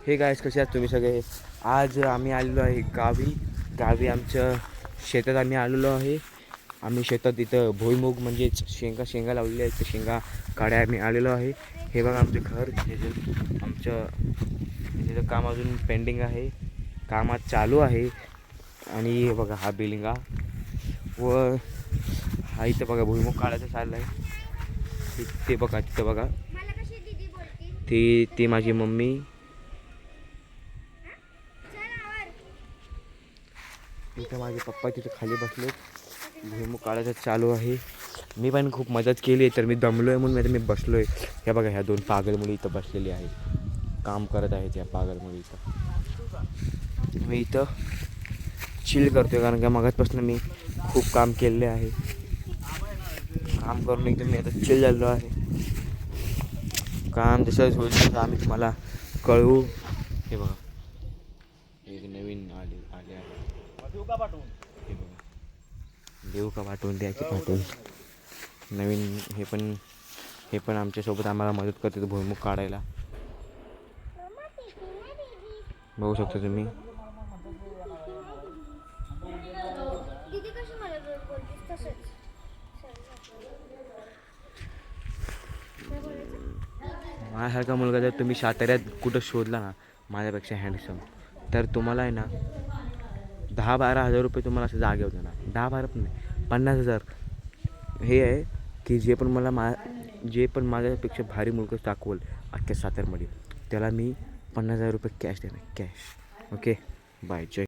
Hey guys, कसे आहात तुम्ही सगळे? आज आम्ही आलेलो आहे गावी आमच्या शेतात आम्ही आलेलो आहे. आम्ही शेतात इथं भुईमुग म्हणजेच शेंगा लावलेल्या आहेत. शेंगा काढ्या आम्ही आलेलो आहे. हे बघा आमचं घर. तिथं काम अजून पेंडिंग आहे, कामात चालू आहे. आणि हे बघा हा बिलिंगा व हा इथं बघा भुईमुग काढायचं चाललं आहे. ते बघा तिथं बघा, ती माझी मम्मी. इथं माझे पप्पा तिथं खाली बसले, भुईमुग काढायचं चालू आहे. मी पण खूप मदत केली आहे, तर मी दमलो आहे म्हणून मी बसलो आहे. हे बघा ह्या 2 पागल मुली इथं बसलेली आहे, काम करत आहेत या पागल मुली इथं. मी इथं चिल करतो आहे, कारण का मगाचपासून मी खूप काम केलेले आहे. काम करून एकदम मी आता चिल झालो आहे. काम जसं होईल तसं आम्ही तुम्हाला कळवू. हे बघा एक नवीन आले आहे. हे बघा, देऊ का पाठवून, द्यायची पाठवून नवीन. हे पण आमच्यासोबत आम्हाला मदत करते भुईमुग काढायला. बघू शकता तुम्ही. माझ्यासारखा मुलगा जर तुम्ही साताऱ्यात कुठं शोधला ना, माझ्यापेक्षा हँडसम, तर तुम्हाला आहे ना 10-12 हजार रुपये तुम्हाला असं जागे होते ना. 10-12 पण नाही, 50,000. हे आहे की जे पण माझ्यापेक्षा भारी मुलगा दाखवल अख्ख्या सातारमध्ये, त्याला मी 50,000 रुपये कॅश देणार, कॅश. Okay, bye. जय.